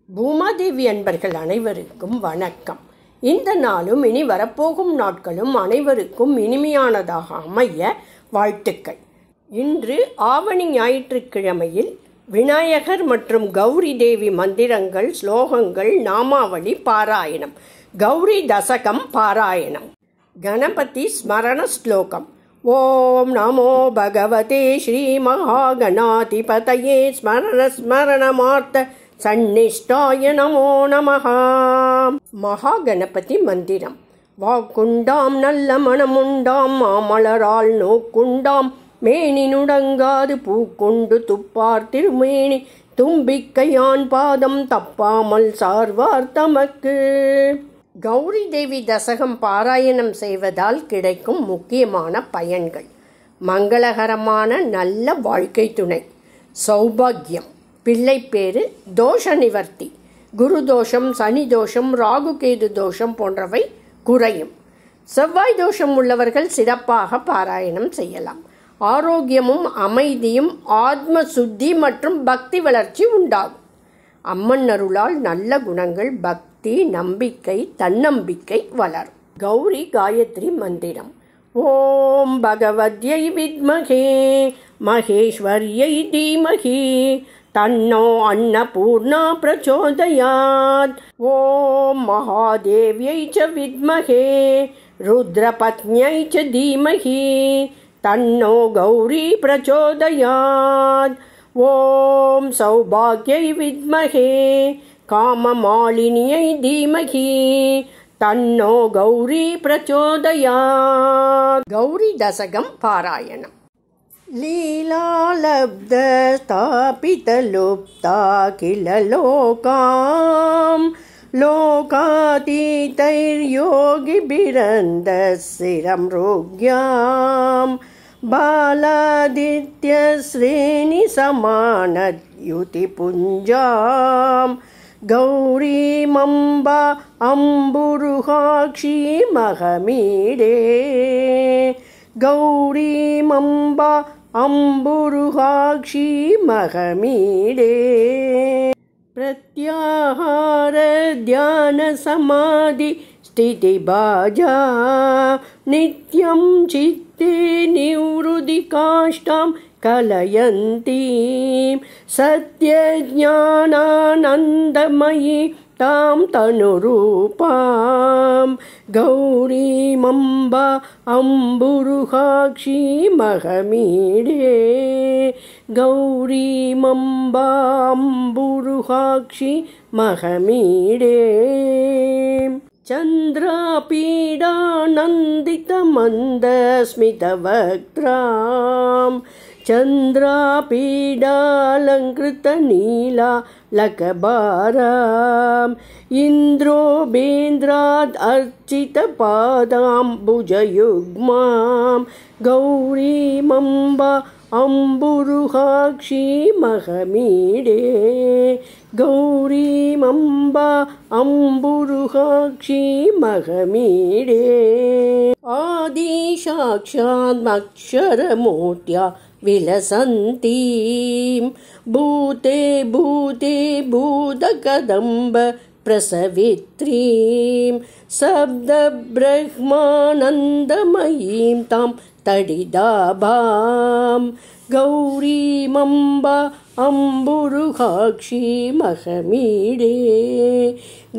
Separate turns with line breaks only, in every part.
பூமாதேவி அன்பர்கள் அனைவருக்கும் வணக்கம். இந்த நாளும் இனி வரப்போகும் நாட்களும் அனைவருக்கும் இனிமையானதாக அமைய வாழ்த்துக்கள். இன்று ஆவணி ஞாயிற்றுக்கிழமையில் விநாயகர் மற்றும் கௌரி தேவி மந்திரங்கள், ஸ்லோகங்கள், நாமாவளி பாராயணம். கௌரி தசகம் பாராயணம். கணபதி ஸ்மரண ஸ்லோகம். ஓம் நமோ பகவதே ஸ்ரீ மகாகணாதிபதயே ஸ்மரண ஸ்மரணமார்த்த சந்நிஷ்டாய நமோ நமஹ. மகாகணபதி மந்திரம். வாக்குண்டாம் நல்ல மனமுண்டாம் மாமலரால் நோக்குண்டாம் மேனி நுடங்காது பூக்கொண்டு துப்பார் திருமேனி தும்பிக்கையான் பாதம் தப்பாமல் சார்வார் தமக்கு. கௌரி தேவி தசகம் பாராயணம் செய்வதால் கிடைக்கும் முக்கியமான பயன்கள்: மங்களகரமான நல்ல வாழ்க்கை துணை, சௌபாகியம், பிள்ளைப்பேறு, தோஷ நிவர்த்தி, குரு தோஷம், சனி தோஷம், ராகு கேது தோஷம் போன்றவை குறையும். செவ்வாய் தோஷம் உள்ளவர்கள் சிறப்பாக பாராயணம் செய்யலாம். ஆரோக்கியமும் அமைதியும், ஆத்ம சுத்தி மற்றும் பக்தி வளர்ச்சி உண்டாகும். அம்மன் அருளால் நல்ல குணங்கள், பக்தி, நம்பிக்கை, தன்னம்பிக்கை வளரும். கௌரி காயத்ரி மந்திரம். ஓம் பகவத்யை வித்மகே மகேஸ்வர்யை தீமகி தன்னோ அன்னபூர்ணா பிரச்சோதயாத். ஓம் மகாதேவ்யை ச வித்மகே ருத்ரபத்ன்யை ச தீமகி தன்னோ கௌரி பிரச்சோதயாத். ஓம் சௌபாக்யை வித்மகே காமமாலினியை தீமகி தன்னோ கௌரி பிரச்சோதயாத். கௌரி தசகம் பாராயணம். லீலாலப்த ஸ்தாபிதலுப்தா கில லோகாம் லோகாதீதைர்யோகிபிரந்தஸ்சிரம் ரோக்யாம் பாலாதித்ய ஸ்ரேணி சமானத்யுதி புஞ்சாம் கௌரீமம்பா அம்புருகாக்ஷி மகமீடே. கௌரீமம்பா அம்புருகாக்ஷி மகமீடே. பிரத்யாஹார தியான சமாதி ஸ்திதி பாஜா நித்யம் சித்தே நிவ்ருதி காஷ்டாம் கலயந்தீம் சத்ய ஞானானந்தமயி தாம் தனுரூபாம் கௌரீமம்பா அம்புருகாக்ஷி மகமீடே. கௌரீமம்பா அம்புருகாக்ஷி மகமீடே. சந்திராபீடானந்திதமந்தஸ்மிதவக்த்ராம் சந்திராபீடாலங்கிருதநீலா லகபாராம் இந்திரோபேந்திராத் அர்ச்சிதபாதாம்புஜயுக்மாம் கௌரீமம்பா அம்புருகாக்ஷி மகமீடே. கௌரீமம்பா அம்புருகாக்ஷி மகமீடே. ஆதி சாக்ஷாத் அக்ஷரமூர்த்யா விலசந்தீம் பூதே பூதே பூதகதம்ப பிரசவித்ரீம் சப்த பிரஹ்மானந்தமயீம் தாம் தடிதாபாம் கௌரீமம்பா அம்புருகாக்ஷி மகமீடே.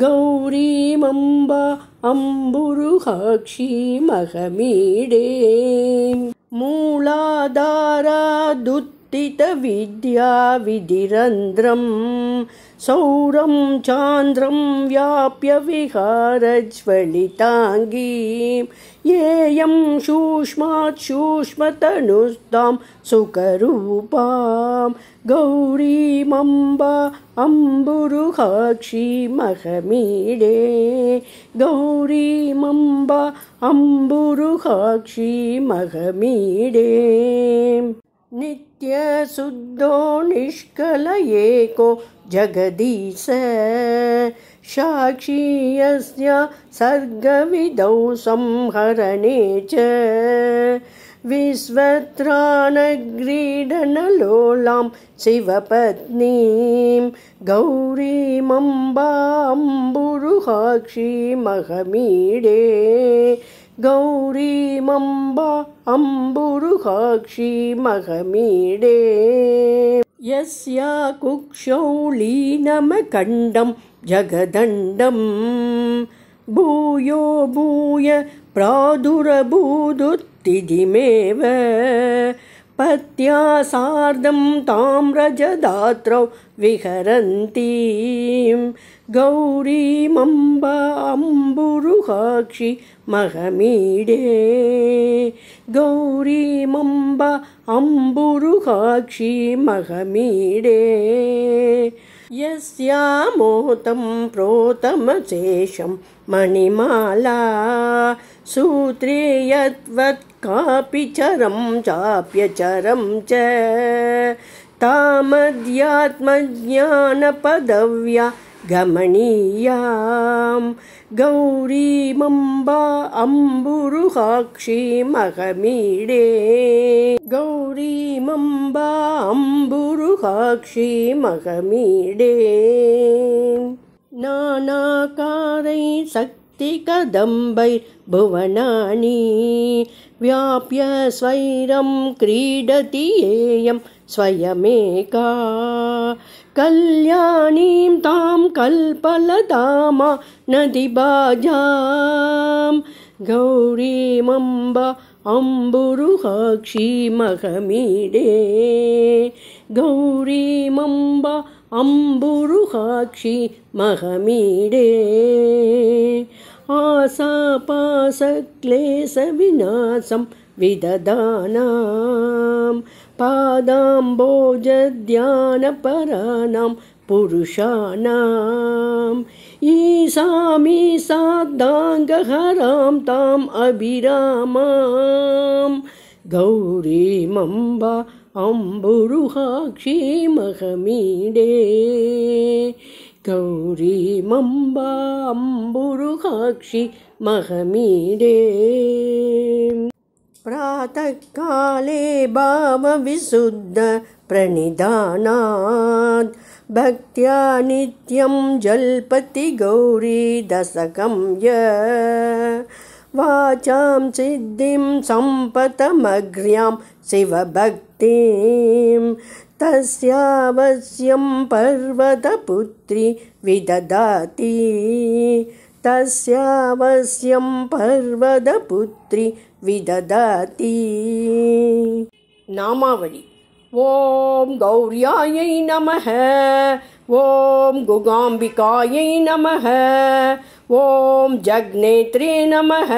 கௌரீமம்பா அம்புருகாக்ஷி மகமீடே. மூலாதாராதுத்தித வித்யா விதிரந்திரம் சௌரம் சாந்திரம் வியாப்ய விஹாரஜ்வலிதாங்கீம் ஏயம் சூஷ்மாத் சூஷ்மதனுஸ்தாம் சுகரூபாம் கௌரீமம்பா அம்புருகாக்ஷி மகமீடே. கௌரீமம்பா அம்புருகாக்ஷி மகமீடே. நித்ய சுத்தோ நிஷ்கல ஏகோ ஜகதீச சாக்ஷி யஸ்ய சர்கவிதௌ சம்ஹரணே ச विश्वत्राणग्रीडनलोलां शिवपत्नीं गौरीमम्बाम्बुरुहाक्षीमहमीडे गौरीमम्बा अम्बुरुहाक्षीमहमीडे यस्या कुक्षौ लीनमखण्डं जगदण्डं भूयो भूय प्रादुरभूदुत्थितिमेव पत्या सार्धं ताम्रजदात्रौ विहरन्तीं गौरीमम्बा अम्बुरुहाक्षी महमीडे गौरीमम्बा अम्बुरुहाक्षी महमीडे यस्यामोतं प्रोतमशेषं मणिमाला सूत्रे यद्वत् कापि चरं चाप्यचरं च तामध्यात्मज्ञानपदव्या गमनीयां गौरीमम्बा अम्बुरुहाक्षी महमीडे गौरीमम्बा अम्बुरुहाक्षी महमीडे नानाकारैः शक्तिकदम्बैर्भुवनानि व्याप्य स्वैरं क्रीडति येयं स्वयमेका कल्याणीं तां कल्पलतामा नदीबाजां गौरीमम्बा अम्बुरुहाक्षी महमीडे गौरीमम्बा अम्बुरुहाक्षी महमीडे आशापाशक्लेशविनाशं विदधानां पादाम्बोजध्यानपराणां पुरुषाणाम् ईशामीशाद्दाङ्गहरां ताम् अभिरामां गौरीमम्बा अम्बुरुहाक्षी महमीडे गौरीमम्बा अम्बुरुहाक्षी महमीडे प्रातःकाले भावविशुद्ध प्रणिधानात् भक्त्या नित्यं जल्पति गौरी दशकं य वाचां सिद्धिं सम्पतमग्र्यां शिवभक्तिं तस्यावश्यं पर्वतपुत्री विदधाति तस्यावश्यं पर्वतपुत्री विदधाति नामावली ॐ गौर्यायै नमः ॐ गुगाम्बिकायै नमः ॐ जग्नेत्रे नमः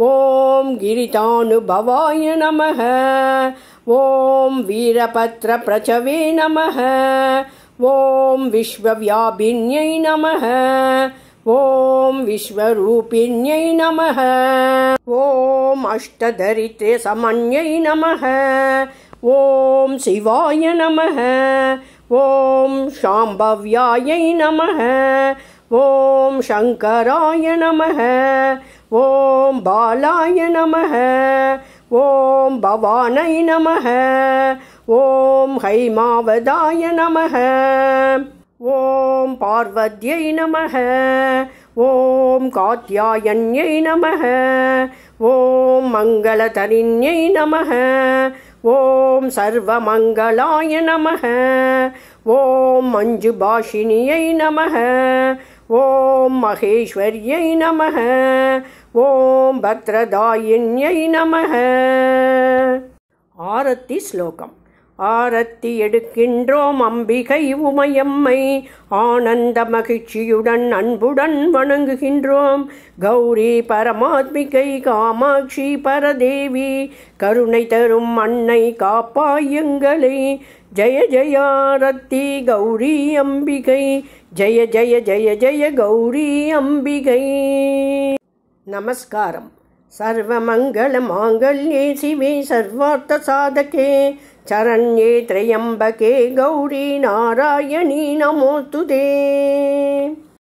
ॐ गिरितानुभवाय नमः ॐ वीरपत्रप्रचवे नमः ॐ विश्वव्यापिन्यै नमः ॐ विश्वरूपिण्यै नमः ॐ अष्टदरिद्रसमन्यै नमः ॐ शिवाय नमः ॐ शाम्भव्यायै नमः ॐ शङ्कराय नमः ॐ बालाय नमः ॐ भवानै नमः ॐ हैमावदाय नमः ॐ पार्वत्यै नमः ॐ कात्यायन्यै नमः ॐ मङ्गलतरिण्यै नमः ॐ सर्वमङ्गलाय नमः ॐ मञ्जुभाषिण्यै नमः ॐ महेश्वर्यै नमः ॐ भद्रदायिन्यै नमः आरति श्लोकम् ஆரத்தி எடுக்கின்றோம் அம்பிகை உமையம்மை ஆனந்த மகிழ்ச்சியுடன் அன்புடன் வணங்குகின்றோம் கௌரி பரமாத்மிகை காமாட்சி பரதேவி கருணை தரும் அன்னை காப்பாயங்களை ஜய ஜய ஆரத்தி கௌரி அம்பிகை ஜய ஜய ஜய ஜய கௌரி அம்பிகை நமஸ்காரம் सर्वमंगल मांगल्ये शिवे सर्वार्थ साधके चरण्ये त्र्यंबके गौरी नारायणी नमोस्तुते।